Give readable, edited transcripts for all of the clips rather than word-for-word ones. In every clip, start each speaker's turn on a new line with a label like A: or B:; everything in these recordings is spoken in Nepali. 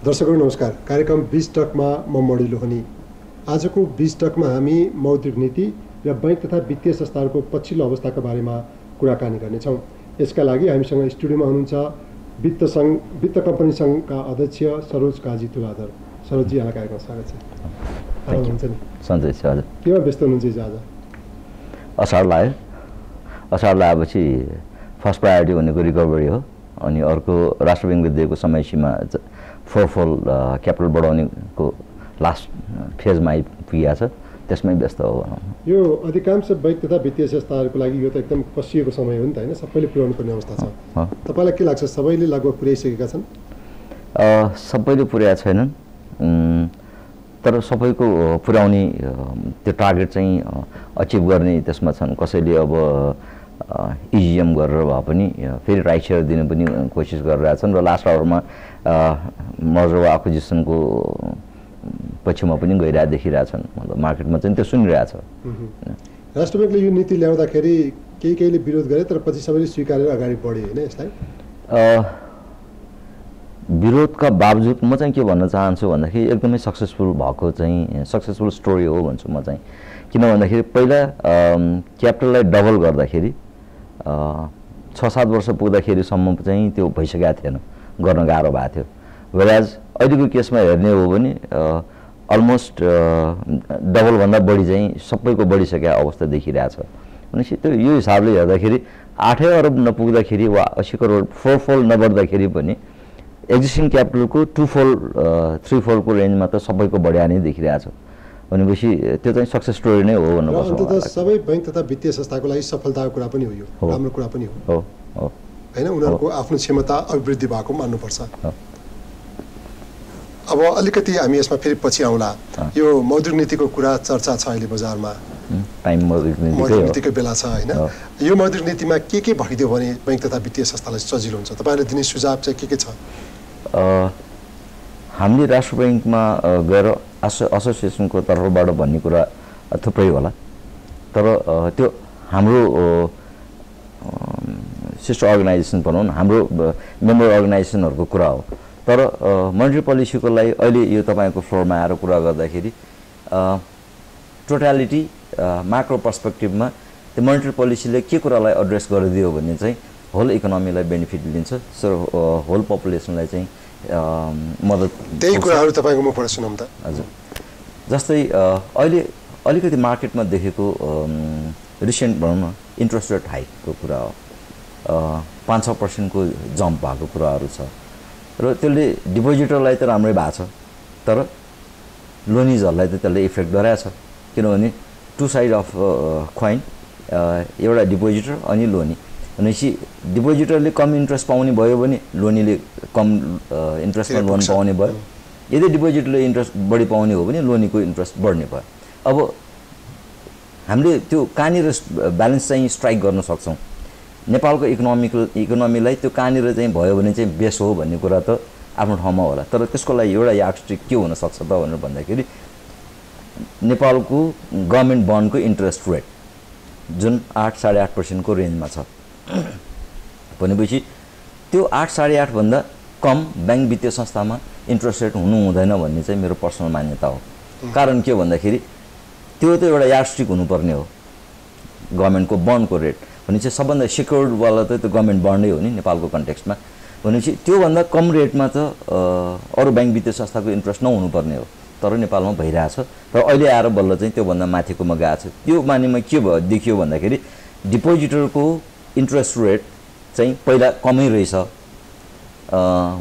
A: दर्शकहरू नमस्कार। कार्यक्रम BIZ टकमा म मणि लोहनी। आजको BIZ टकमा हामी मौद्रिक नीति र बैंक तथा वित्तीय संस्थाहरूको पछिल्लो अवस्थाका बारेमा कुराकानी गर्नेछौँ। यसका लागि हामीसँग स्टुडियोमा हुनुहुन्छ वित्त कम्पनी सङ्घका अध्यक्ष सरोजकाजी तुलाधर। सरोजजी, यहाँलाई कार्यक्रममा स्वागत छ। आराम हुन्छ नि?
B: सन्चै छ। हजुर,
A: केमा व्यस्त हुनुहुन्छ हिजो आज?
B: असार लागेपछि फर्स्ट प्रायोरिटी भनेको रिकभरी हो, अनि अर्को राष्ट्र ब्याङ्कले दिएको समय सीमा फोरफोल्ड क्यापिटल बढाउनेको लास्ट फेजमा आइपुगेको छ, त्यसमै व्यस्त हो भनौँ। यो
A: अधिकांश बैंक तथा वित्तीय संस्थाहरूको लागि यो त एकदम कसिएको समय हो नि त, होइन? सबैले पुर्याउनु पर्ने अवस्था छ। तपाईँलाई के लाग्छ, सबैले लगभग पुर्याइसकेका छन्?
B: सबैले पुर्याएको छैनन्, तर सबैको पुर्याउने त्यो टार्गेट चाहिँ अचिभ गर्ने त्यसमा छन्। कसैले अब इजिएम गरेर भए पनि फेरि राइट सेयर दिने पनि कोसिस गरिरहेछन् र लास्ट आवरमा मर्जर वा एक्विजिसनको पछिमा पनि गइरहेको देखिरहेछन्। मतलब मार्केटमा चाहिँ त्यो सुनिरहेछ।
A: राष्ट्र ब्याङ्कले यो नीति ल्याउँदाखेरि केहीले विरोध गरे, तर पछि सबैले स्वीकारेर अगाडि बढे, होइन? यसलाई
B: विरोधका बावजुद म चाहिँ के भन्न चाहन्छु भन्दाखेरि एकदमै सक्सेसफुल भएको चाहिँ सक्सेसफुल स्टोरी हो भन्छु म चाहिँ। किन भन्दाखेरि पहिला क्यापिटललाई डबल गर्दाखेरि 6-7 वर्ष पुग्दाखेरिसम्म चाहिँ त्यो भइसकेको थिएन, गर्न गाह्रो भएको थियो। वेराज अहिलेको केसमा हेर्ने हो भने अलमोस्ट डबलभन्दा बढी चाहिँ सबैको बढिसकेको अवस्था देखिरहेछ। भनेपछि त्यो यो हिसाबले हेर्दाखेरि 8 अरब नपुग्दाखेरि वा 80 करोड फोरफोल्ड नबढ्दाखेरि पनि एक्जिस्टिङ क्यापिटलको 2-फोल्ड 3-फोल्डको रेन्जमा त सबैको बढ्या नै देखिरहेछ। भनेपछि त्यो चाहिँ सक्सेस स्टोरी नै हो भन्नुपर्छ।
A: सबै बैंक तथा वित्तीय संस्थाको लागि सफलताको कुरा पनि हो, यो राम्रो कुरा पनि हो, होइन? उनीहरूको आफ्नो क्षमता अभिवृद्धि भएको मान्नुपर्छ। अब अलिकति हामी यसमा फेरि पछि आउँला। यो मौद्रिक नीतिको कुरा चर्चा छ अहिले बजारमा, मौद्रिक नीतिकै बेला छ, होइन? यो मौद्रिक नीतिमा के भइदियो भने बैंक तथा वित्तीय संस्थालाई सजिलो हुन्छ? तपाईँले दिने सुझाव चाहिँ के छ?
B: हामीले राष्ट्र ब्याङ्कमा गएर एसोसिएसनको तर्फबाट भन्ने कुरा थुप्रै होला, तर त्यो हाम्रो सिस्टर अर्गनाइजेसन भनौँ न, हाम्रो मेम्बर अर्गनाइजेसनहरूको कुरा हो। तर मोनेटरी पोलिसीको लागि अहिले यो तपाईँको फ्लोरमा आएर कुरा गर्दाखेरि टोटालिटी माइक्रो पर्सपेक्टिभमा त्यो मोनेटरी पोलिसीले के कुरालाई एड्रेस गरिदियो भने चाहिँ होल इकोनोमीलाई बेनिफिट दिन्छ, सो होल पपुलेसनलाई चाहिँ मद्दत।
A: त्यही कुराहरू तपाईँको मुखबाट सुनौँ त।
B: हजुर, जस्तै अहिले अलिकति मार्केटमा देखेको रिसेन्ट भनौँ न इन्ट्रेस्ट रेट हाइकको कुरा हो, 5-6% जम्प भएको कुराहरू छ र त्यसले डिपोजिटरलाई त राम्रै भएको छ, तर लोनिजहरूलाई त त्यसले इफेक्ट गराएको छ। किनभने टु साइड अफ क्वाइन, एउटा डिपोजिटर अनि लोनी। भनेपछि डिपोजिटरले कम इन्ट्रेस्ट पाउने भयो भने लोनीले कम इन्ट्रेस्टमा लोन पाउने भयो। यदि डिपोजिटरले इन्ट्रेस्ट बढी पाउने हो भने लोनीको इन्ट्रेस्ट बढ्ने भयो। अब हामीले त्यो कहाँनिर ब्यालेन्स चाहिँ स्ट्राइक गर्न सक्छौँ? नेपालको इकोनोमीलाई त्यो कहाँनिर चाहिँ भयो भने चाहिँ बेस हो भन्ने कुरा त आफ्नो ठाउँमा होला, तर त्यसको लागि एउटा यार्डस्टिक के हुनसक्छ त भनेर भन्दाखेरि नेपालको गभर्मेन्ट बन्डको इन्ट्रेस्ट रेट जुन 8-8.5% रेन्जमा छ। भनेपछि त्यो 8-8.5 भन्दा कम ब्याङ्क वित्तीय संस्थामा इन्ट्रेस्ट रेट हुनु हुँदैन भन्ने चाहिँ मेरो पर्सनल मान्यता हो। कारण के भन्दाखेरि त्यो त एउटा यार्डस्टिक हुनुपर्ने हो। गभर्मेन्टको बन्डको रेट भनेपछि सबभन्दा सेक्योर्डवाला त त्यो गभर्मेन्ट बन्डै हो नि नेपालको कन्टेक्स्टमा। भनेपछि त्योभन्दा कम रेटमा त अरू ब्याङ्क वित्तीय संस्थाको इन्ट्रेस्ट नहुनुपर्ने हो, तर नेपालमा भइरहेछ। र अहिले आएर बल्ल चाहिँ त्योभन्दा माथिकोमा गएको छ। त्यो मानेमा के भयो देखियो भन्दाखेरि डिपोजिटरको इन्ट्रेस्ट रेट चाहिँ पहिला कमै रहेछ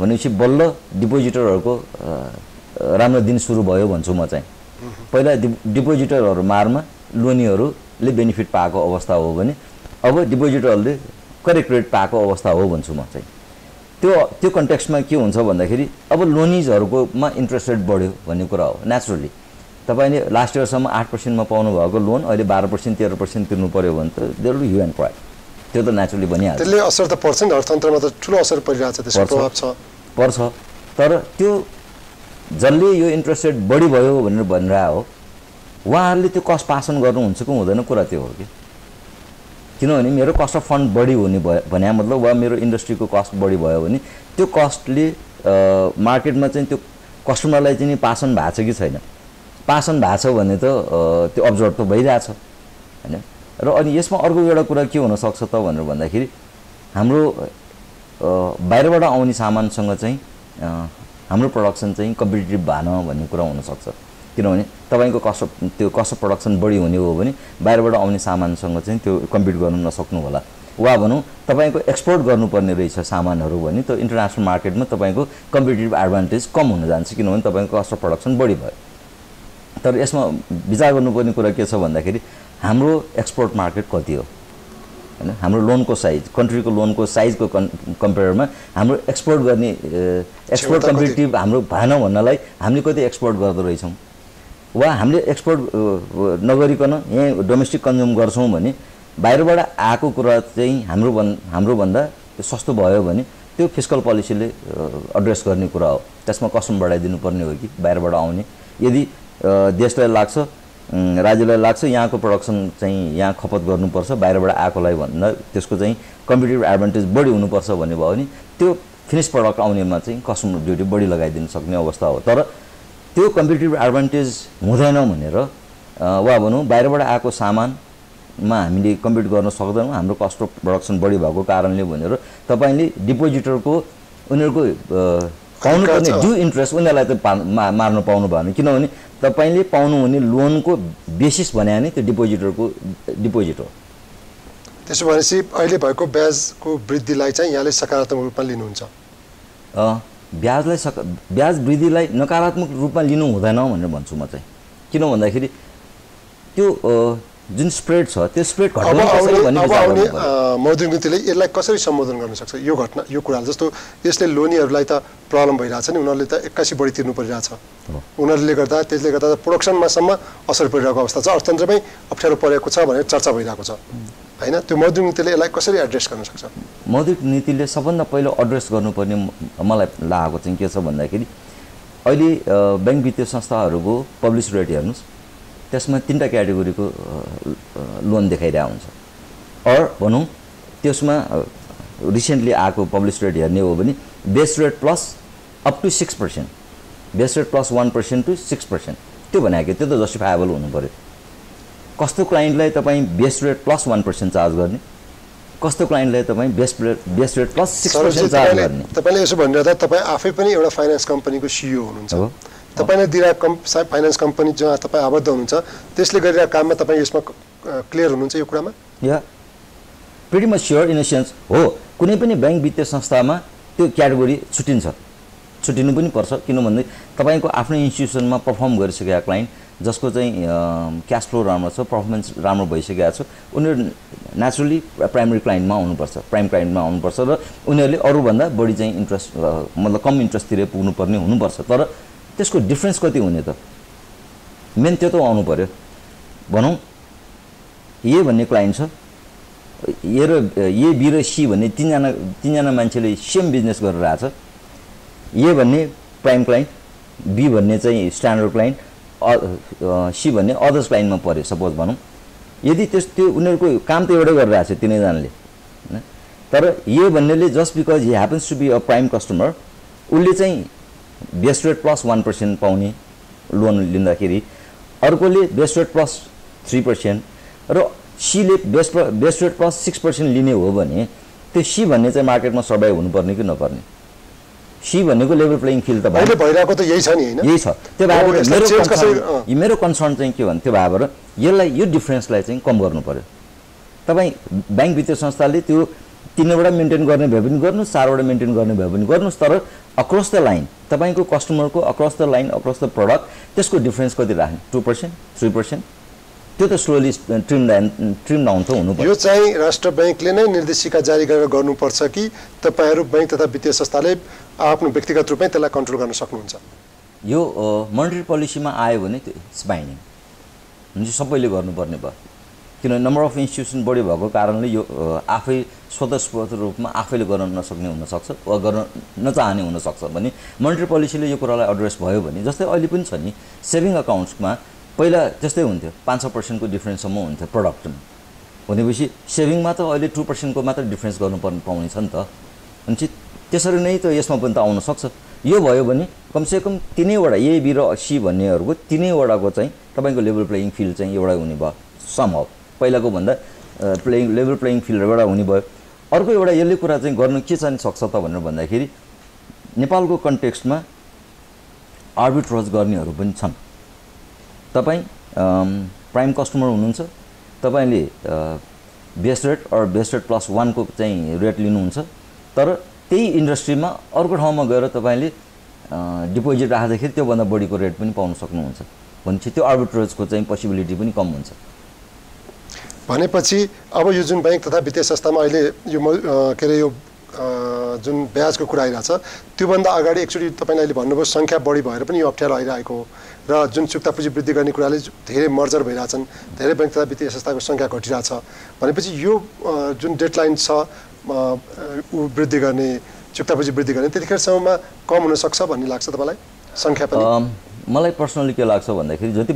B: भनेपछि बल्ल डिपोजिटरहरूको राम्रो दिन सुरु भयो भन्छु म चाहिँ। पहिला डिपोजिटरहरू मारमा लोनीहरूले बेनिफिट पाएको अवस्था हो भने अब डिपोजिटरहरूले करेक्ट रेट पाएको अवस्था हो भन्छु म चाहिँ। त्यो कन्टेक्स्टमा के हुन्छ भन्दाखेरि अब लोनिजहरूकोमा इन्ट्रेस्ट रेट बढ्यो भन्ने कुरा हो। नेचुरली तपाईँले लास्ट इयरसम्म 8%मा पाउनु भएको लोन अहिले 12% 13% तिर्नु पऱ्यो भने त there will hue and cry. त्यो त नेचुरली भनिहाल्छ।
A: त्यसले असर त पर्छ नि, अर्थतन्त्रमा त ठुलो असर परिरहेछ, त्यसको प्रभाव छ
B: पर्छ। तर त्यो जसले यो इन्ट्रेस्ट रेट बढी भयो भनेर भनिरहेको हो, उहाँहरूले त्यो कस्ट पास अन गर्नुहुन्छ कि हुँदैन, कुरा त्यो हो कि। किनभने मेरो कस्ट अफ फन्ड बढी हुने भयो भने मतलब वा मेरो इन्डस्ट्रीको कस्ट बढी भयो भने त्यो कस्टले मार्केटमा चाहिँ त्यो कस्टमरलाई चाहिँ पास अन भएको छ कि छैन, पास अन भएको छ भने त त्यो अब्जर्भ त भइरहेछ हैन। र अनि यसमा अर्को एउटा कुरा के हुन सक्छ त भनेर भन्दाखेरि हाम्रो बाहिरबाट आउने सामानसँग चाहिँ हाम्रो प्रोडक्सन चाहिँ कम्पिटिटिभ भएन भन्ने कुरा हुन सक्छ। किनभने तपाईको त्यो कस्ट अफ प्रोडक्सन बढी हुने हो भने बाहिरबाट आउने सामानसँग चाहिँ त्यो कम्पिट गर्न नसक्नु होला, वा भनौँ तपाईको एक्सपोर्ट गर्नुपर्ने रहेछ सामानहरू भने त इन्टरनेसनल मार्केटमा तपाईको कम्पिटिटिभ एडभान्टेज कम हुन जान्छ, किनभने तपाईको कस्ट अफ प्रोडक्सन बढी भयो। तर यसमा विचार गर्नुपर्ने कुरा के छ भन्दाखेरि हाम्रो एक्सपोर्ट मार्केट कति हो हैन, हाम्रो लोनको साइज, कन्ट्रीको लोनको साइजको कम्पेयरमा हाम्रो एक्सपोर्ट गर्ने एक्सपोर्ट कम्पिटिटिभ हाम्रो भएन भन्नलाई हामीले कति एक्सपोर्ट गर्दो रहेछौँ, वा हामीले एक्सपोर्ट नगरिकन यहाँ डोमेस्टिक कन्ज्युम गर्छौँ भने बाहिरबाट आएको कुरा चाहिँ हाम्रो भन्दा त्यो सस्तो भयो भने त्यो फिस्कल पोलिसीले एड्रेस गर्ने कुरा हो। त्यसमा कस्टम बढाइदिनु पर्ने हो कि बाहिरबाट आउने, यदि देशलाई लाग्छ राज्यलाई लाग्छ यहाँको प्रोडक्सन चाहिँ यहाँ खपत गर्नुपर्छ बाहिरबाट आएकोलाई भन्दा त्यसको चाहिँ कम्पिटिटिभ एडभान्टेज बढी हुनुपर्छ भन्ने भयो भने त्यो फिनिस प्रडक्ट आउनेमा चाहिँ कस्टम ड्युटी बढी लगाइदिन सक्ने अवस्था हो। तर त्यो कम्पिटिटिभ एडभान्टेज हुँदैन भनेर वा भनौँ बाहिरबाट आएको सामानमा हामीले कम्पिट गर्न सक्दैनौँ हाम्रो कस्ट अफ प्रोडक्सन बढी भएको कारणले भनेर तपाईले डिपोजिटरको उनीहरूको पाउनुपर्ने ड्यू इन्ट्रेस्ट उनीहरूलाई त मार्न पाउनु भएन, किनभने तपाईले पाउनुहुने लोनको बेसिस भने नै त्यो डिपोजिटरको डिपोजिट हो।
A: त्यसो भनेपछि अहिले भएको ब्याजको वृद्धिलाई चाहिँ यहाँले सकारात्मक रूपमा लिनुहुन्छ?
B: ब्याज वृद्धिलाई नकारात्मक रूपमा लिनु हुँदैन भनेर भन्छु म चाहिँ। किन भन्दाखेरि त्यो जुन स्प्रेड छ त्यो स्प्रेड घटाउनु पर्छ भन्ने विचार गर्नु पर्यो।
A: मौद्रिक नीतिले यसलाई कसरी सम्बोधन गर्न सक्छ यो घटना यो कुरा जस्तो यसले लोनीहरूलाई त प्रब्लम भइरहेछ नि, उनीहरूले त 81 बढी तिर्नु परिरहेछ, उनीहरूले गर्दा त्यसले गर्दा प्रोडक्सनमा सम्म असर परिरहेको अवस्था छ, अर्थतन्त्रमै अप्ठ्यारो परेको छ भनेर चर्चा भइरहेको छ हैन। त्यो मौद्रिक नीतिले यसलाई कसरी एड्रेस गर्न सक्छ?
B: मौद्रिक नीतिले सबभन्दा पहिलो एड्रेस गर्नुपर्ने मलाई लागेको चाहिँ के छ भन्दाखेरि अहिले बैंक वित्तीय संस्थाहरूको पब्लिस रेट हेर्नुस्, त्यसमा 3टा क्याटेगोरीको लोन देखाइरहेको हुन्छ। अर भनौँ त्यसमा रिसेन्टली आएको पब्लिस रेट हेर्ने हो भने base rate plus up to 6%, base rate plus 1% to 6%, त्यो भनेको त्यो त जस्टिफाएबल हुनु पर्यो। कस्तो क्लाइन्टलाई तपाईँ बेस रेट प्लस 1% चार्ज गर्ने, कस्तो क्लाइन्टलाई तपाईँ बेस रेट प्लस 6% चार्ज गर्ने?
A: तपाईँले यसो भनिरहँदा तपाईँ आफै पनि एउटा फाइनेन्स कम्पनीको सिइओ हुनुहुन्छ, तपाईले दिइरहेको फाइनेन्स कम्पनी जहाँ तपाईँ आबद्ध हुनुहुन्छ त्यसले गरिरहेको काममा तपाईँ यसमा क्लियर हुनुहुन्छ यो कुरामा?
B: Yeah pretty much sure in a sense हो। कुनै पनि बैंक वित्तीय संस्थामा त्यो क्याटेगोरी छुटिनु पनि पर्छ, किनभने तपाईँको आफ्नो इन्स्टिट्युसनमा पर्फर्म गरिसकेका क्लाइन्ट जसको चाहिँ क्यास फ्लो राम्रो छ, पर्फर्मेन्स राम्रो भइसकेको छ, उनीहरू नेचुरली प्राइमेरी क्लाइन्टमा आउनुपर्छ, प्राइम क्लाइन्टमा आउनुपर्छ र उनीहरूले अरूभन्दा बढी चाहिँ इन्ट्रेस्ट मतलब कम इन्ट्रेस्टतिर पुग्नुपर्ने हुनुपर्छ। तर त्यसको डिफ्रेन्स कति हुने त मेन त्यो त आउनु पर्यो। भनौँ ए भन्ने क्लाइन्ट छ, ए र ए बी र सी भन्ने तीनजना मान्छेले सेम बिजनेस गरिरहेछ। ए भन्ने प्राइम क्लाइन्ट, बी भन्ने चाहिँ स्ट्यान्डर्ड क्लाइन्ट, सी भन्ने अदर्स क्लाइन्टमा पर्यो सपोज भनौँ। यदि त्यो उनीहरूको काम त एउटै गरिरहेछ तिनैजनाले हैन, तर ए भन्नेले just because he happens to be a prime customer उसले चाहिँ बेस रेट प्लस 1% पाउने लोन लिँदाखेरि अर्कोले बेस रेट प्लस 3% र सीले बेस रेट प्लस 6% लिने हो भने त्यो सी भन्ने चाहिँ मार्केटमा सर्भाइभ हुनुपर्ने कि नपर्ने? सी भन्नेको लेभल प्लेइङ फिल्ड त
A: अहिले भइरहेको त यही छ नि हैन?
B: यही छ। त्यो भएर मेरो कन्सर्न चाहिँ के भने त्यो भएर यसलाई यो डिफरेन्सलाई चाहिँ कम गर्नु पर्यो। तपाईँ बैंक वित्तीय संस्थाले त्यो 3वटा मेन्टेन गर्ने भए पनि गर्नुहोस्, 4वटा मेन्टेन गर्ने भए पनि गर्नुहोस्, तर अक्रस द लाइन तपाईको कस्टमरको across the line across the product त्यसको डिफरेन्स कति राख्ने? 2%, 3%? त्यो त स्लोली ट्रिम डाउन त हुनुपर्छ।
A: यो चाहिँ राष्ट्र बैंकले नै निर्देशिका जारी गरेर गर्नुपर्छ कि तपाईहरु बैंक तथा वित्तीय संस्थाले आफ्नो व्यक्तिगत रूपमै त्यसलाई कन्ट्रोल गर्न सक्नुहुन्छ?
B: यो मोनेटरी पोलिसीमा आयो भने इट्स बाइन्डिङ हुन्छ, सबैले गर्नुपर्ने भयो। किन नम्बर अफ इन्स्टिट्युसन बढी भएको कारणले यो आफै स्वतस्फूर्त रूपमा आफैले गर्न नसक्ने हुनसक्छ वा गर्न नचाहने हुनसक्छ भने मोनेटरी पोलिसीले यो कुरालाई एड्रेस भयो भने जस्तै अहिले पनि छ नि सेभिङ अकाउन्ट्समा पहिला त्यस्तै हुन्थ्यो 5% को डिफरेन्ससम्म हुन्थ्यो प्रडक्टमा, भनेपछि सेभिङमा त अहिले 2% को मात्र डिफरेन्स गर्नुपर्ने पाउने छ नि त। अनि त्यसरी नै त यसमा पनि त आउन सक्छ। यो भयो भने कमसेकम तिनैवटा ए बी र सी भन्नेहरूको तिनैवटाको चाहिँ तपाईँको लेभल प्लेइङ फिल्ड चाहिँ एउटा हुने भयो समहाउ पहिलाको भन्दा लेभल प्लेइङ फिल्ड एउटा हुने भयो। अर्को एउटा यसले कुरा चाहिँ गर्न के चाहिँ सक्छ त भनेर भन्दाखेरि नेपालको कन्टेक्स्टमा आर्बिट्रेज गर्नेहरू पनि छन्। तपाईँ प्राइम कस्टमर हुनुहुन्छ, तपाईँले base rate or base rate +1 को चाहिँ रेट लिनुहुन्छ, तर त्यही इन्डस्ट्रीमा अर्को ठाउँमा गएर तपाईँले डिपोजिट राख्दाखेरि त्योभन्दा बढीको रेट पनि पाउन सक्नुहुन्छ भनेपछि त्यो आर्बिट्रेजको चाहिँ पोसिबिलिटी पनि कम हुन्छ।
A: भनेपछि अब यो जुन बैंक तथा वित्तीय संस्थामा अहिले यो के अरे यो जुन ब्याजको कुरा आइरहेछ त्योभन्दा अगाडि एकचोटि तपाईँले अहिले भन्नुभयो सङ्ख्या बढी भएर पनि यो अप्ठ्यारो आइरहेको हो र जुन चुक्ता पुँजी वृद्धि गर्ने कुराले धेरै मर्जर भइरहेछन्, धेरै बैंक तथा वित्तीय संस्थाको सङ्ख्या घटिरहेछ भनेपछि यो जुन डेडलाइन छ वृद्धि गर्ने चुक्ता पुँजी वृद्धि गर्ने त्यतिखेरसम्ममा कम हुनसक्छ भन्ने लाग्छ तपाईँलाई सङ्ख्या पनि?
B: मलाई पर्सनली के लाग्छ भन्दाखेरि जति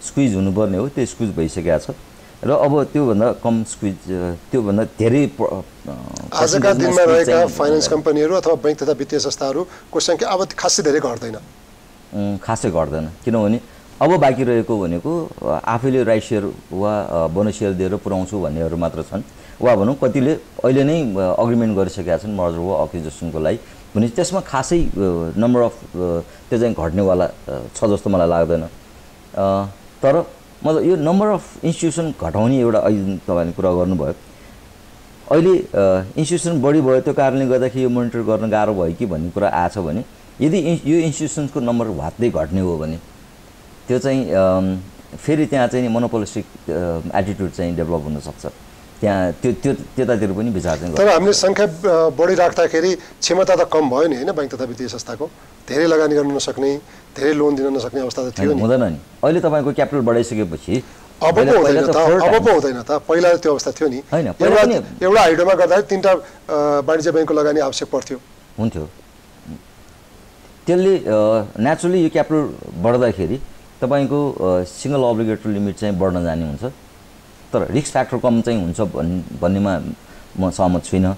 B: स्क्विज हुनुपर्ने हो त्यो स्क्विज भइसकेको छ र अब त्योभन्दा कम स्क्विज त्योभन्दा धेरै
A: आजका दिनमा रहेका फाइनेन्स कम्पनीहरू अथवा बैंक तथा वित्तीय संस्थाहरूको सङ्ख्या अब खासै धेरै घट्दैन।
B: खासै घट्दैन किनभने अब बाँकी रहेको भनेको आफैले राइट सेयर वा बोनस सेयर दिएर पुऱ्याउँछु भन्नेहरू मात्र छन् वा भनौँ कतिले अहिले नै अग्रिमेन्ट गरिसकेका छन् मर्जर वा अक्विजिसनको लागि भने त्यसमा खासै नम्बर अफ त्यो चाहिँ घट्नेवाला छ जस्तो मलाई लाग्दैन। तर मतलब यो नम्बर अफ इन्स्टिट्युसन घटाउने एउटा अहिले तपाईँले कुरा गर्नुभयो। अहिले इन्स्टिट्युसन बढी भयो त्यो कारणले गर्दाखेरि यो मोनिटर गर्न गाह्रो भयो कि भन्ने कुरा आएछ भने यदि यो इन्स्टिट्युसनको नम्बर वात्तै घट्ने हो भने त्यो चाहिँ फेरि त्यहाँ चाहिँ मोनोपोलिस्टिक एटिट्युड चाहिँ डेभलप हुनसक्छ। त्यहाँ त्यतातिर पनि विचार चाहिँ
A: तर हामीले सङ्ख्या बढिराख्दाखेरि क्षमता त कम भयो नि होइन बैंक तथा वित्तीय संस्थाको धेरै लगानी गर्न नसक्ने धेरै लोन दिन नसक्ने अवस्था त थियो नि।
B: हुँदैन नि अहिले तपाईँको क्यापिटल बढाइसकेपछि
A: अब पो हुँदैन त पहिला त्यो अवस्था थियो नि एउटा हाइडोमा गर्दाखेरि 3टा वाणिज्य ब्याङ्कको लगानी आवश्यक पर्थ्यो
B: हुन्थ्यो। त्यसले नेचुरली यो क्यापिटल बढ्दाखेरि तपाईँको सिङ्गल अब्लिगेटरी लिमिट चाहिँ बढ्न जाने हुन्छ तर रिस्क फ्याक्टर कम चाहिँ हुन्छ भन्नेमा म सहमत छुइनँ।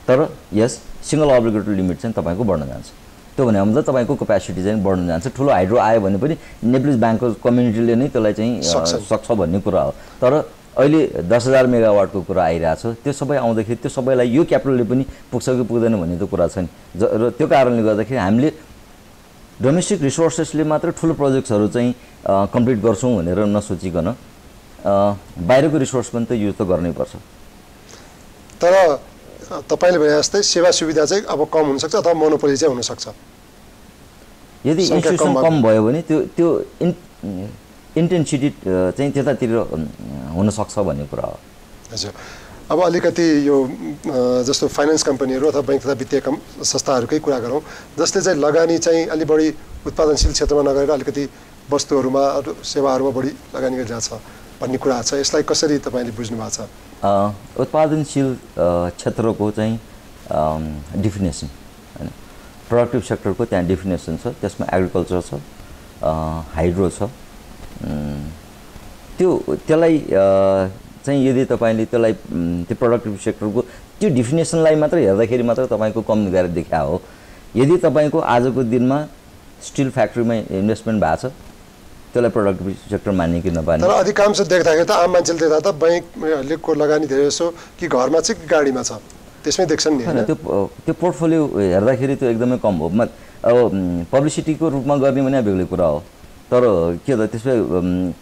B: तर यस सिङ्गल अब्लिगेटरी लिमिट चाहिँ तपाईँको बढ्न जान्छ। त्यो भने मतलब तपाईँको क्यापेसिटी चाहिँ बढ्न जान्छ। ठुलो हाइड्रो आयो भने पनि नेप्लिज ब्याङ्कको कम्युनिटीले नै त्यसलाई चाहिँ सक्छ भन्ने कुरा हो। तर अहिले 10,000 मेगावाटको कुरा आइरहेछ त्यो सबै आउँदाखेरि त्यो सबैलाई यो क्यापिटलले पनि पुग्छ कि पुग्दैन भन्ने त कुरा छ नि। र त्यो कारणले गर्दाखेरि हामीले डोमेस्टिक रिसोर्सेसले मात्र ठुलो प्रोजेक्ट्सहरू चाहिँ कम्प्लिट गर्छौँ भनेर नसोचिकन बाहिरको रिसोर्स पनि त युज त गर्नैपर्छ।
A: तर तपाईँले भने जस्तै सेवा सुविधा चाहिँ अब कम हुनसक्छ अथवा मोनोपोली चाहिँ हुनसक्छ।
B: यदि इन्स्टिट्युसन कम भयो भने त्यो इन्टेन्सिटी चाहिँ त्यतातिर हुनसक्छ भन्ने कुरा हो।
A: हजुर अब अलिकति यो जस्तो फाइनेन्स कम्पनीहरू अथवा बैंक तथा वित्तीय संस्थाहरूकै कुरा गरौँ जसले चाहिँ लगानी चाहिँ अलि बढी उत्पादनशील क्षेत्रमा नगरेर अलिकति वस्तुहरूमा सेवाहरूमा बढी लगानी गरिरहेछ भन्ने कुरा छ। यसलाई कसरी तपाईँले बुझ्नु भएको छ?
B: उत्पादनशील क्षेत्रको चाहिँ डिफिनेसन हैन प्रोडक्टिभ सेक्टरको त्यहाँ डिफिनेसन छ। त्यसमा एग्रिकल्चर छ, हाइड्रो छ। त्यसलाई चाहिँ यदि तपाईँले त्यसलाई त्यो प्रोडक्टिभ सेक्टरको त्यो डिफिनेसनलाई मात्र हेर्दाखेरि मात्र तपाईँको कम गरेर देखा हो। यदि तपाईँको आजको दिनमा स्टिल फ्याक्ट्रीमा इन्भेस्टमेन्ट भएको छ त्यसलाई प्रोडक्टिभ सेक्टर मान्ने कि नमान्ने।
A: तर अधिकांश देख्दाखेरि त आम मान्छेले देख्दा त बैंकले को लगानी धेरै जसो कि घरमा चाहिँ कि गाडीमा छ त्यसमै देख्छन् नि हैन।
B: त्यो पोर्टफोलियो हेर्दाखेरि त्यो एकदमै कम हो। अब पब्लिसिटीको रूपमा गर्ने भने बेग्लै कुरा हो। तर के त त्यसमा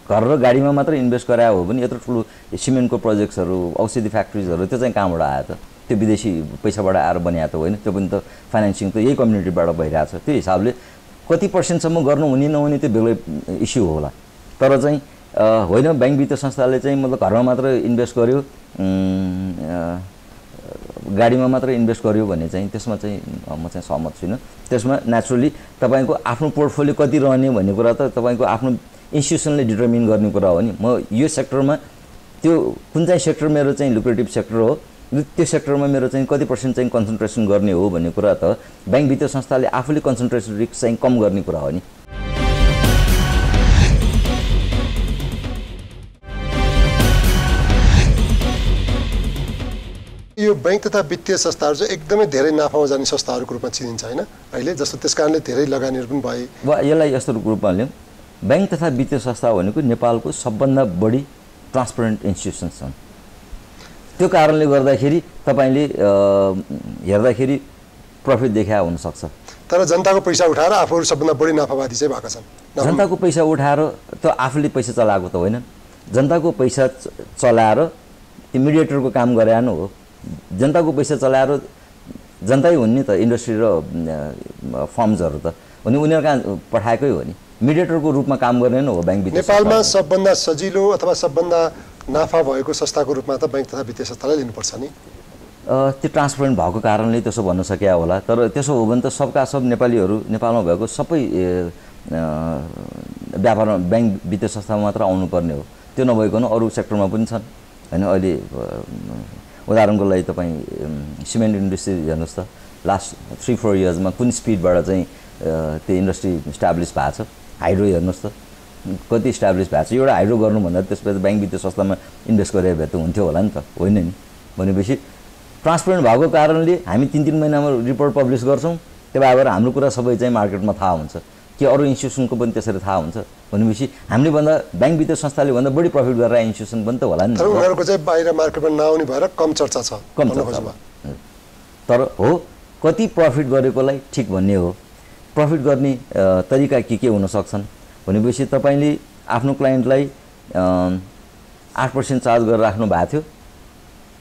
B: घर र गाडीमा मात्र इन्भेस्ट गरायो हो भने यत्रो ठुलो सिमेन्टको प्रोजेक्ट्सहरू औषधि फ्याक्ट्रिजहरू त्यो चाहिँ कहाँबाट आयो त? त्यो विदेशी पैसाबाट आएर बनिएको त होइन। त्यो पनि त फाइनेन्सिङ त यही कम्युनिटीबाट भइरहेछ। त्यो हिसाबले कति पर्सेन्टसम्म गर्नु हुने नहुने त्यो बेग्लै इस्यु होला। तर चाहिँ होइन ब्याङ्क वित्तीय संस्थाले चाहिँ मतलब घरमा मात्र इन्भेस्ट गर्यो गाडीमा मात्र इन्भेस्ट गर्यो भने चाहिँ त्यसमा चाहिँ म चाहिँ सहमत छुइनँ। त्यसमा नेचुरली तपाईँको आफ्नो पोर्टफोलियो कति रहने भन्ने कुरा त तपाईँको आफ्नो इन्स्टिट्युसनले डिटर्मिन गर्ने कुरा हो नि। म यो सेक्टरमा त्यो कुन चाहिँ सेक्टर मेरो चाहिँ लुक्रेटिभ सेक्टर हो त्यो सेक्टरमा मेरो चाहिँ कति पर्सेन्ट चाहिँ कन्सन्ट्रेसन गर्ने हो भन्ने कुरा त ब्याङ्क वित्तीय संस्थाले आफूले कन्सन्ट्रेसन रिस्क चाहिँ कम गर्ने कुरा हो नि।
A: यो यो बैंक तथा वित्तीय संस्थाहरू चाहिँ एकदमै धेरै नाफामा जाने संस्थाहरूको रूपमा चिनिन्छ हैन अहिले, जस्तो त्यसकारणले धेरै लगानीहरू पनि भए।
B: वा यसलाई यस्तो रूपमा लियौँ, बैंक तथा वित्तीय संस्था भनेको नेपालको सबभन्दा बढी ट्रान्सपरेन्ट इन्स्टिट्युसन्स छन्। त्यो कारणले गर्दाखेरि तपाईँले हेर्दाखेरि प्रफिट देखाए हुनसक्छ,
A: तर जनताको पैसा उठाएर आफूहरू सबभन्दा बढी नाफावादी चाहिँ भएका छन्।
B: जनताको पैसा उठाएर त आफूले पैसा चलाएको त होइन, जनताको पैसा चलाएर त्यो मिडिएटरको काम गरे न हो। जनताको पैसा चलाएर जनतै हुन् नि त, इन्डस्ट्री र फर्म्सहरू त भने उनीहरू कहाँ पठाएकै हो नि, मिडिएटरको रूपमा काम गर्ने नै हो बैंक वित्तीय संस्था।
A: नेपालमा सबभन्दा सजिलो अथवा सबभन्दा नाफा भएको संस्थाको रूपमा त बैंक तथा वित्तीय संस्थालाई लिनुपर्छ नि।
B: त्यो ट्रान्सपरेन्ट भएको कारणले त्यसो भन्न सकिया होला, तर त्यसो हो भने त सबका सब नेपालीहरू नेपालमा भएको सबै व्यापारमा बैंक वित्तीय संस्थामा मात्र आउनुपर्ने हो। त्यो नभइकन अरू सेक्टरमा पनि छन् हैन। अहिले उदाहरणको लागि तपाईँ सिमेन्ट इन्डस्ट्री हेर्नुहोस् त, लास्ट 3-4 इयर्समा कुन स्पिडबाट चाहिँ त्यो इन्डस्ट्री इस्टाब्लिस भएको छ। हाइड्रो हेर्नुहोस् त कति इस्टाब्लिस भएको छ। एउटा हाइड्रो गर्नुभन्दा त्यसपछि बैंक वित्तीय संस्थामा इन्भेस्ट गरे भए त हुन्थ्यो होला नि त, होइन नि। भनेपछि ट्रान्सपरेन्ट भएको कारणले हामी 3-3 महिनामा रिपोर्ट पब्लिस गर्छौँ, त्यो भएर हाम्रो कुरा सबै चाहिँ मार्केटमा थाहा हुन्छ कि अरू इन्स्टिट्युसनको पनि त्यसरी थाहा हुन्छ। भनेपछि हामीले भन्दा बैंक वित्तीय संस्थाले भन्दा बढी प्रफिट गरेर इन्स्टिट्युसन पनि त होला नि।
A: तर उनीहरूको चाहिँ बाहिर मार्केटमा नआउने भएर कम चर्चा छ,
B: कम चर्चा। तर हो कति प्रफिट गरेकोलाई ठिक भन्ने हो। प्रफिट गर्ने तरिका के हुन सक्छन् भनेपछि तपाईँले आफ्नो क्लाइन्टलाई 8% चार्ज गरेर राख्नु भएको थियो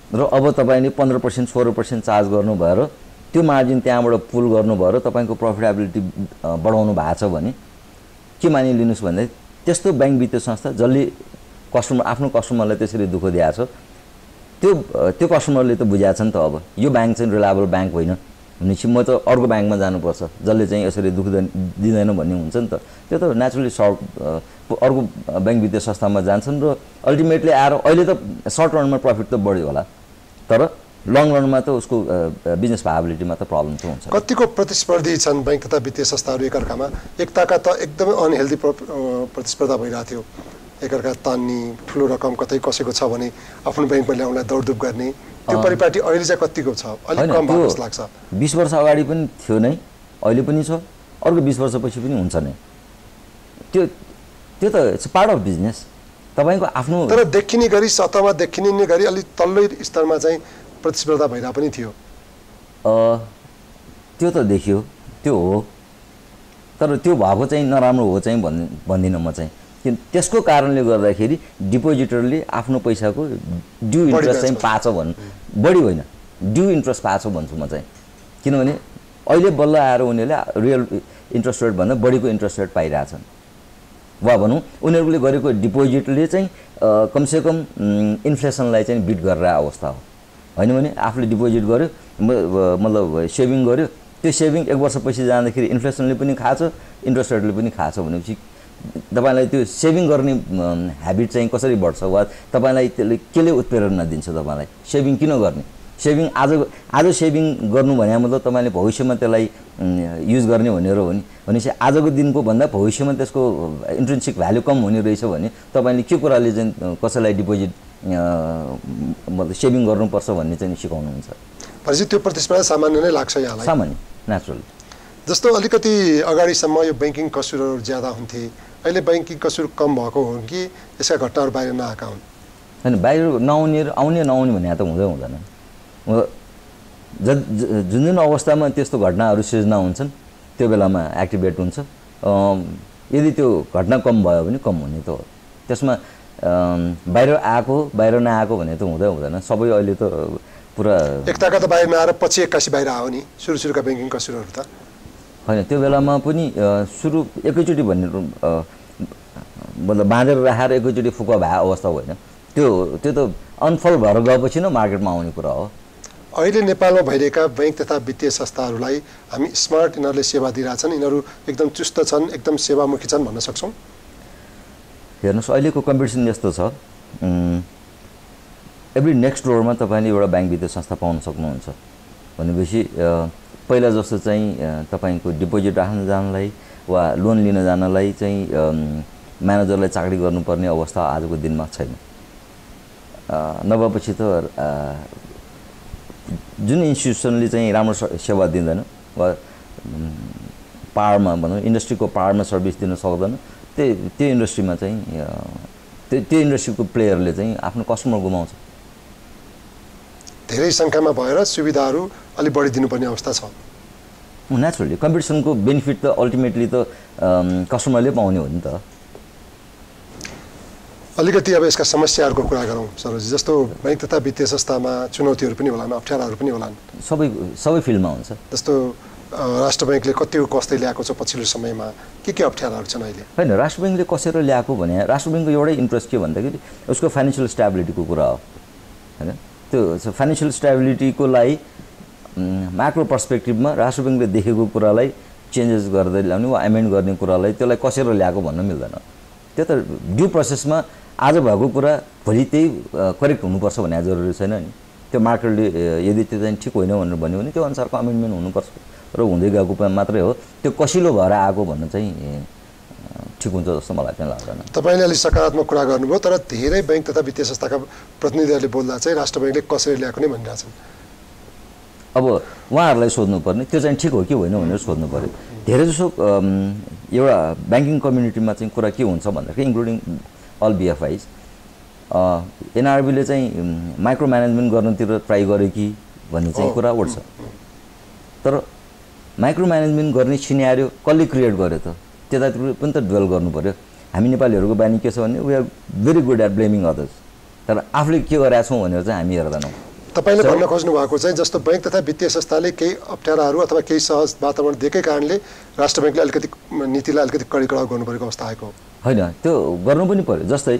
B: र अब तपाईँले 15% 16% चार्ज गर्नु भएर त्यो मार्जिन त्यहाँबाट पुल गर्नु भएर तपाईँको प्रफिटेबिलिटी बढाउनु भएको छ भने के मानिलिनुहोस् भन्दा त्यस्तो बैंक वित्तीय संस्था जसले आफ्नो कस्टमरलाई त्यसरी दुःख दिएको छ त्यो कस्टमरले त बुझाएको छ नि त अब यो बैंक चाहिँ रिलायबल बैंक होइन भनेपछि म त अर्को ब्याङ्कमा जानुपर्छ जसले चाहिँ यसरी दुःख दिँदैन भन्ने हुन्छ नि त। त्यो त नेचुरली अर्को बैंक वित्तीय संस्थामा जान्छन् र अल्टिमेटली आएर अहिले त सर्ट रनमा प्रफिट त बढ्यो होला, तर लङ रनमा त उसको बिजनेस भाइबिलिटीमा त प्रब्लम त हुन्छ।
A: कतिको प्रतिस्पर्धी छन् बैंक तथा वित्तीय संस्थाहरू एकअर्कामा? एकताका त एकदमै अनहेल्दी प्रतिस्पर्धा भइरहेको थियो, एकअर्का तान्ने, ठुलो रकम कतै कसैको छ भने आफ्नो ब्याङ्कमा ल्याउनलाई दौडधुप गर्ने, त्यो परिपाटी अहिले चाहिँ कतिको छ? अलिक कम भएको जस्तो लाग्छ।
B: 20 वर्ष अगाडि पनि थियो नै, अहिले पनि छ, अर्को 20 वर्षपछि पनि हुन्छ नै। त्यो त इट्स पार्ट अफ बिजनेस। तपाईँको आफ्नो
A: तर देखिने गरी सतहमा देखिने गरी अलि तल्लो स्तरमा चाहिँ प्रतिस्पर्धा भइरहेको पनि थियो।
B: त्यो त देखियो, त्यो हो, तर त्यो भएको चाहिँ नराम्रो हो चाहिँ भन्दिनँ म चाहिँ। किन त्यसको कारणले गर्दाखेरि डिपोजिटरले आफ्नो पैसाको ड्यू इन्ट्रेस्ट चाहिँ पाछ भन्नु, बढी होइन ड्यू इन्ट्रेस्ट पाछ भन्छु म चाहिँ। किनभने अहिले बल्ल आएर उनीहरूले रियल इन्ट्रेस्ट रेटभन्दा बढीको इन्ट्रेस्ट रेट पाइरहेछन्, वा भनौँ उनीहरूले गरेको डिपोजिटले चाहिँ कमसेकम इन्फ्लेसनलाई चाहिँ बिट गरेर अवस्था हो। होइन भने आफूले डिपोजिट गर्यो, मतलब सेभिङ गर्यो, त्यो सेभिङ 1 वर्षपछि जाँदाखेरि इन्फ्लेसनले पनि खाछ, इन्ट्रेस्ट रेटले पनि खाछ भनेपछि तपाईँलाई त्यो सेभिङ गर्ने ह्याबिट चाहिँ कसरी बढ्छ, वा तपाईँलाई त्यसले केले उत्प्रेरणा दिन्छ तपाईँलाई सेभिङ किन गर्ने? सेभिङ आज सेभिङ गर्नु भने मतलब तपाईँले भविष्यमा त्यसलाई युज गर्ने भनेर हो नि। भनेपछि आजको दिनको भन्दा भविष्यमा त्यसको इन्ट्रेन्सिक भ्यालु कम हुने रहेछ भने तपाईँले के कुराले चाहिँ कसैलाई डिपोजिट मतलब सेभिङ गर्नुपर्छ भन्ने चाहिँ सिकाउनुहुन्छ।
A: भनेपछि त्यो प्रतिस्पर्धा सामान्य नै लाग्छ यहाँलाई?
B: सामान्य, नेचुरल।
A: जस्तो अलिकति अगाडिसम्म यो ब्याङ्किङ कसुरहरू ज्यादा हुन्थे, अहिले ब्याङ्किङ कसुर कम भएको हो कि यसका घटनाहरू बाहिर नआएका हुन्?
B: होइन, बाहिर नआउने र आउने नआउने भने त हुँदैन। जुन अवस्थामा त्यस्तो घटनाहरू सिर्जना हुन्छन् त्यो बेलामा एक्टिभेट हुन्छ। यदि त्यो घटना कम भयो भने कम हुने त हो। त्यसमा बाहिर आएको बाहिर नआएको भने त हुँदैन। सबै अहिले त पुरा
A: एकताका त बाहिर नआएर पछि 81 बाहिर आयो नि सुरुका ब्याङ्किङ कसुरहरू त।
B: होइन, त्यो बेलामा पनि सुरु एकैचोटि भन्ने मतलब बाँधेर राखेर एकैचोटि फुका भए अवस्था होइन, त्यो त अनफल भएर गएपछि नै मार्केटमा आउने कुरा हो।
A: अहिले नेपालमा भइरहेका बैंक तथा वित्तीय संस्थाहरूलाई हामी स्मार्ट यिनीहरूले सेवा दिइरहेछन्, यिनीहरू एकदम चुस्त छन्, एकदम सेवामुखी छन् भन्न सक्छौँ?
B: हेर्नुहोस्, अहिलेको कम्पिटिसन यस्तो छ, एभ्री नेक्स्ट डोरमा तपाईँले एउटा ब्याङ्क वित्तीय संस्था पाउन सक्नुहुन्छ। भनेपछि पहिला जस्तो चाहिँ तपाईँको डिपोजिट राख्न जानलाई वा लोन लिन जानलाई चाहिँ म्यानेजरलाई चाकरी गर्नुपर्ने अवस्था आजको दिनमा छैन। नभएपछि त जुन इन्स्टिट्युसनले चाहिँ राम्रो सेवा दिँदैन वा पावरमा भनौँ इन्डस्ट्रीको पावरमा सर्भिस दिन सक्दैन त्यो इन्डस्ट्रीमा चाहिँ त्यो इन्डस्ट्रीको प्लेयरले चाहिँ आफ्नो कस्टमर गुमाउँछ।
A: धेरै सङ्ख्यामा भएर सुविधाहरू अलि बढी दिनुपर्ने अवस्था छ।
B: नेचुरली कम्पिटिसनको बेनिफिट त अल्टिमेटली त कस्टमरले पाउने हो नि त।
A: अलिकति अब यसका समस्याहरूको कुरा गरौँ सरोजी, जस्तो बैंक तथा वित्तीय संस्थामा चुनौतीहरू पनि होलान्, अप्ठ्याराहरू पनि होलान्,
B: सबै फिल्डमा हुन्छ।
A: जस्तो राष्ट्र बैंकले कति कस्तै ल्याएको छ पछिल्लो समयमा, के अप्ठ्याराहरू छन् अहिले?
B: होइन, राष्ट्र बैंकले कसेर ल्याएको भने राष्ट्र बैंकको एउटै इन्ट्रेस्ट के भन्दाखेरि उसको फाइनेन्सियल स्टेबिलिटीको कुरा हो होइन। त्यो फाइनेन्सियल स्टेबिलिटीको लागि म्याक्रो पर्सपेक्टिभमा राष्ट्र बैंकले देखेको कुरालाई चेन्जेस गर्दै ल्याउने वा एमेन्ड गर्ने कुरालाई त्यसलाई कसेर ल्याएको भन्न मिल्दैन। त्यो त ड्यू प्रोसेसमा आज भएको कुरा भोलि त्यही करेक्ट हुनुपर्छ भन्ने जरुरी छैन नि। त्यो मार्केटले यदि त्यो चाहिँ ठिक होइन भनेर भन्यो भने त्यो अनुसारको अमेन्डमेन्ट हुनुपर्छ र हुँदै गएको मात्रै हो। त्यो कसिलो भएर आएको भन्न चाहिँ ठिक हुन्छ जस्तो मलाई चाहिँ लाग्दैन।
A: तपाईँले अलिक सकारात्मक कुरा गर्नुभयो, तर धेरै बैंक तथा वित्तीय संस्थाका प्रतिनिधिहरूले बोल्दा चाहिँ राष्ट्र बैंकले कसरी ल्याएको नै भनिरहेछन्।
B: अब उहाँहरूलाई सोध्नुपर्ने त्यो चाहिँ ठिक हो कि होइन भनेर सोध्नु पऱ्यो। धेरै जसो एउटा ब्याङ्किङ कम्युनिटीमा चाहिँ कुरा के हुन्छ भन्दाखेरि इन्क्लुडिङ अल बिएफआइज एनआरबीले चाहिँ माइक्रो म्यानेजमेन्ट गर्नतिर ट्राई गर्यो कि भन्ने चाहिँ कुरा उठ्छ। तर माइक्रो म्यानेजमेन्ट गर्ने सिनेरियो कसले क्रिएट गर्यो त, त्यतातिर पनि त डुवेल गर्नु पऱ्यो। हामी नेपालीहरूको बानी के छ भने we are very good at blaming others, तर आफूले के गरेका छौँ भनेर चाहिँ हामी हेर्दैनौँ।
A: तपाईँले भन्न खोज्नु भएको चाहिँ जस्तो बैंक तथा वित्तीय संस्थाले केही अप्ठ्याराहरू अथवा केही सहज वातावरण दिएकै कारणले राष्ट्र बैंकले अलिकति नीतिलाई अलिकति कडिकडाउ गर्नु परेको अवस्था आएको
B: होइन। त्यो गर्नु पनि पर्यो। जस्तै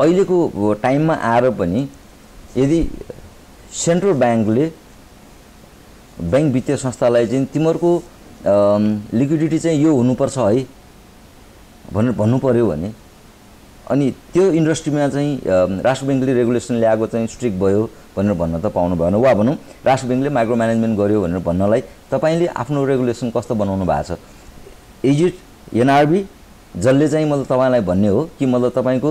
B: अहिलेको टाइममा आएर पनि यदि सेन्ट्रल ब्याङ्कले बैंक वित्तीय संस्थालाई चाहिँ तिमीहरूको लिक्विडिटी चाहिँ यो हुनुपर्छ है भनेर भन्नु पर्यो भने अनि त्यो इन्डस्ट्रीमा चाहिँ राष्ट्र बैंकले रेगुलेसन ल्याएको चाहिँ स्ट्रिक्ट भयो भनेर भन्न त पाउनु भएन। वा भनौँ राष्ट्र बैंकले माइक्रो म्यानेजमेन्ट गर्यो भनेर भन्नलाई तपाईँले आफ्नो रेगुलेसन कस्तो बनाउनु भएको छ? इज इट एनआरबी जसले चाहिँ मतलब तपाईँलाई भन्ने हो कि मतलब तपाईँको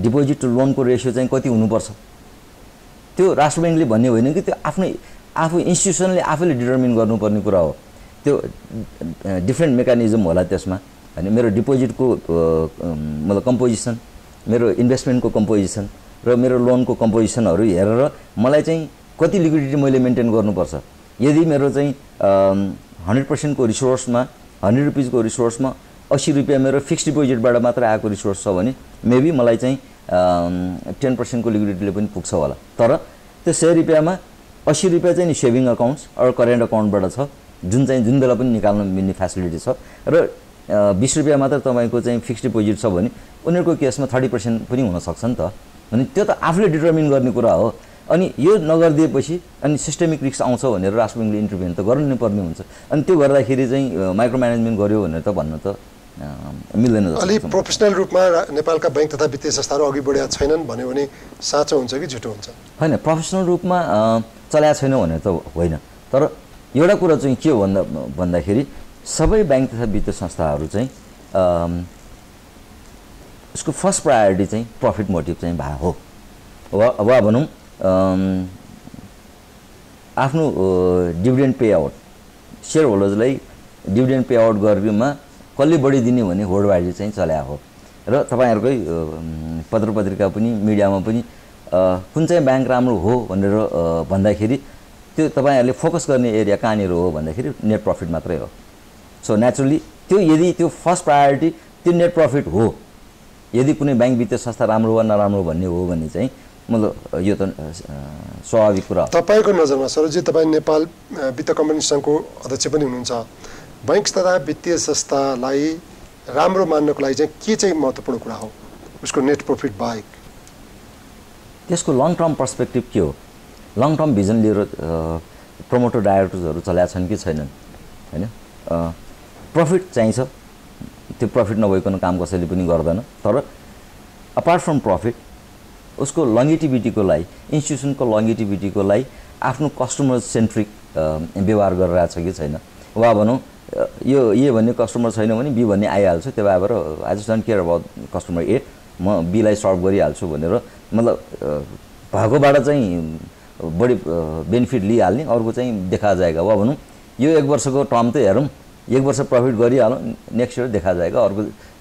B: डिपोजिट टु लोनको रेसियो चाहिँ कति हुनुपर्छ? त्यो राष्ट्र बैंकले भन्ने होइन कि त्यो आफू इन्स्टिट्युसनले आफैले डिटर्मिन गर्नुपर्ने कुरा हो। त्यो डिफ्रेन्ट मेकानिजम होला त्यसमा होइन। मेरो डिपोजिटको मतलब कम्पोजिसन, मेरो इन्भेस्टमेन्टको कम्पोजिसन र मेरो लोनको कम्पोजिसनहरू हेरेर मलाई चाहिँ कति लिक्विडिटी मैले मेन्टेन गर्नुपर्छ। यदि मेरो चाहिँ 100% को रिसोर्समा 100 रुपिसको रिसोर्समा 80 रुपियाँ मेरो फिक्स डिपोजिटबाट मात्र आएको रिसोर्स छ भने मेबी मलाई चाहिँ 10% को लिक्विडिटीले पनि पुग्छ होला। तर त्यो 100 रुपियाँमा 80 रुपियाँ चाहिँ नि सेभिङ अकाउन्ट्स अर करेन्ट अकाउन्टबाट छ जुन बेला पनि निकाल्न मिल्ने फेसिलिटी छ र 20 रुपियाँ मात्र तपाईँको चाहिँ फिक्स डिपोजिट छ भने उनीहरूको केसमा 30% पनि हुनसक्छ नि त। अनि त्यो त आफूले डिटर्मिन गर्ने कुरा हो। अनि यो नगरिदिएपछि अनि सिस्टेमिक रिस्क आउँछ भनेर राष्ट्र बैंकले इन्टरभेन त गर्नु नै पर्ने हुन्छ। अनि त्यो गर्दाखेरि चाहिँ माइक्रो म्यानेजमेन्ट गर्यो भनेर त भन्न त मिल्दैन।
A: अलि प्रोफेसनल रूपमा नेपालका बैंक तथा वित्तीय संस्थाहरू अघि बढेका छैनन् भन्यो भने साँचो हुन्छ कि झुटो हुन्छ?
B: होइन, प्रोफेसनल रूपमा चलाएको छैन भनेर त होइन। तर एउटा कुरा चाहिँ के हो भन्दाखेरि सबै बैंक तथा वित्तीय संस्थाहरू चाहिँ उसको फर्स्ट प्रायोरिटी चाहिँ प्रफिट मोटिभ चाहिँ हो। वा भनौँ आफ्नो डिभिडेन्ड पे आउट सेयर होल्डर्सलाई डिभिडेन्ड पे आउट गरेमा कसले बढी दिने भन्ने होडबाजी चाहिँ चल्या हो। र तपाईँहरूकै पत्र पत्रिका पनि मिडियामा पनि कुन चाहिँ ब्याङ्क राम्रो हो भनेर भन्दाखेरि त्यो तपाईँहरूले फोकस गर्ने एरिया कहाँनिर हो भन्दाखेरि नेट प्रफिट मात्रै हो। सो नेचुरली त्यो यदि त्यो फर्स्ट प्रायोरिटी त्यो नेट प्रफिट हो, यदि कुनै ब्याङ्क वित्तीय संस्था राम्रो वा नराम्रो भन्ने हो भने चाहिँ मतलब यो त स्वाभाविक कुरा हो।
A: तपाईँको नजरमा सरोजी, तपाईँ नेपाल वित्त कम्पनी सङ्घको अध्यक्ष पनि हुनुहुन्छ, बैंक तथा वित्तीय संस्थालाई राम्रो मान्नको लागि चाहिँ के चाहिँ महत्त्वपूर्ण कुरा हो उसको नेट प्रफिट बाहेक?
B: त्यसको लङ टर्म पर्सपेक्टिभ के हो, लङ टर्म भिजन लिएर प्रमोटर डाइरेक्टर्सहरू चलाएका छन् कि छैनन् होइन। प्रफिट चाहिन्छ, त्यो प्रफिट नभइकन काम कसैले पनि गर्दैन। तर अपार्ट फ्रम प्रफिट उसको लङ्गेटिभिटीको लागि इन्स्टिट्युसनको लङ्गेटिभिटीको लागि आफ्नो कस्टमर सेन्ट्रिक व्यवहार गरिरहेछ कि छैन। वा भनौँ यो ए भन्ने कस्टमर छैन भने बी भन्ने आइहाल्छ, त्यो भएर I just don't care about customer A, म बीलाई सर्भ गरिहाल्छु भनेर मतलब भएकोबाट चाहिँ बढी बेनिफिट लिइहाल्ने, अर्को चाहिँ देखा जाएगा वा भनौँ यो 1 वर्षको टर्म त हेरौँ, 1 वर्ष प्रफिट गरिहालौँ, नेक्स्ट इयर देखा जाएगा,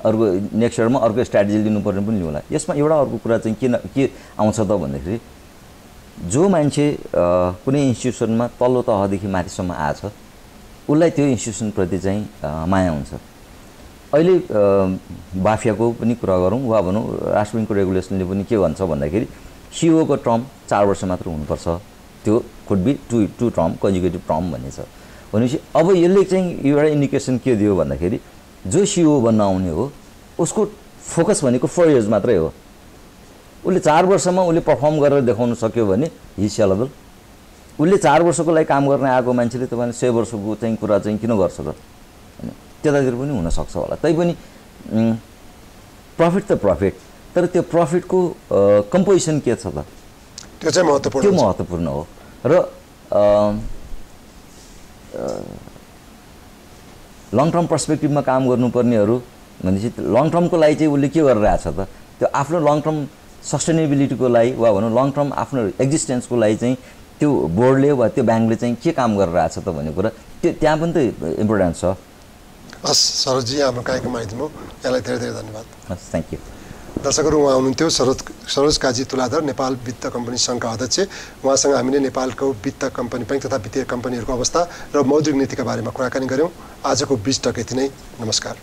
B: अर्को नेक्स्ट इयरमा अर्को स्ट्राटेजी लिनुपर्ने पनि लिउँला। यसमा एउटा अर्को कुरा चाहिँ के आउँछ त भन्दाखेरि जो मान्छे कुनै इन्स्टिट्युसनमा तल्लो तहदेखि माथिसम्म आएछ उसलाई त्यो इन्स्टिट्युसनप्रति चाहिँ माया हुन्छ। अहिले बाफियाको पनि कुरा गरौँ वा भनौँ राष्ट्र ब्याङ्कको रेगुलेसनले पनि के भन्छ भन्दाखेरि सिओको टर्म 4 वर्ष मात्र हुनुपर्छ, त्यो could be to term conjugative term भन्ने छ। भनेपछि अब यसले चाहिँ एउटा इन्डिकेसन के दियो भन्दाखेरि जो सिओ बन्न आउने हो उसको फोकस भनेको 4 इयर्स मात्रै हो। उसले 4 वर्षमा उसले पर्फर्म गरेर देखाउन सक्यो भने हि सेलेबल। उसले 4 वर्षको लागि काम गर्न आएको मान्छेले तपाईँले 6 वर्षको चाहिँ कुरा चाहिँ किन गर्छ त, होइन? त्यतातिर पनि हुनसक्छ होला। तैपनि प्रफिट त प्रफिट, तर त्यो प्रफिटको कम्पोजिसन के छ त
A: त्यो चाहिँ
B: महत्त्वपूर्ण हो। र लङ टर्म पर्सपेक्टिभमा काम गर्नुपर्नेहरू भनेपछि लङ टर्मको लागि चाहिँ उसले के गरिरहेछ त, त्यो आफ्नो लङ टर्म सस्टेनेबिलिटीको लागि वा भनौँ लङ टर्म आफ्नो एक्जिस्टेन्सको लागि चाहिँ त्यो बोर्डले वा त्यो ब्याङ्कले चाहिँ के काम गरिरहेछ त भन्ने कुरा त्यो त्यहाँ पनि त इम्पोर्टेन्ट छ।
A: हस् सरोजजी, हाम्रो कार्यक्रममा आइदिनु, यहाँलाई धेरै धेरै धन्यवाद।
B: हस्, थ्याङ्क यू।
A: दर्शकहरू, उहाँ हुनुहुन्थ्यो सरोजकाजी तुलाधर, नेपाल वित्त कम्पनी सङ्घका अध्यक्ष। उहाँसँग हामीले नेपालको वित्त कम्पनी बैङ्क तथा वित्तीय कम्पनीहरूको अवस्था र मौद्रिक नीतिका बारेमा कुराकानी गऱ्यौँ। आजको 20 टक यति नै। नमस्कार।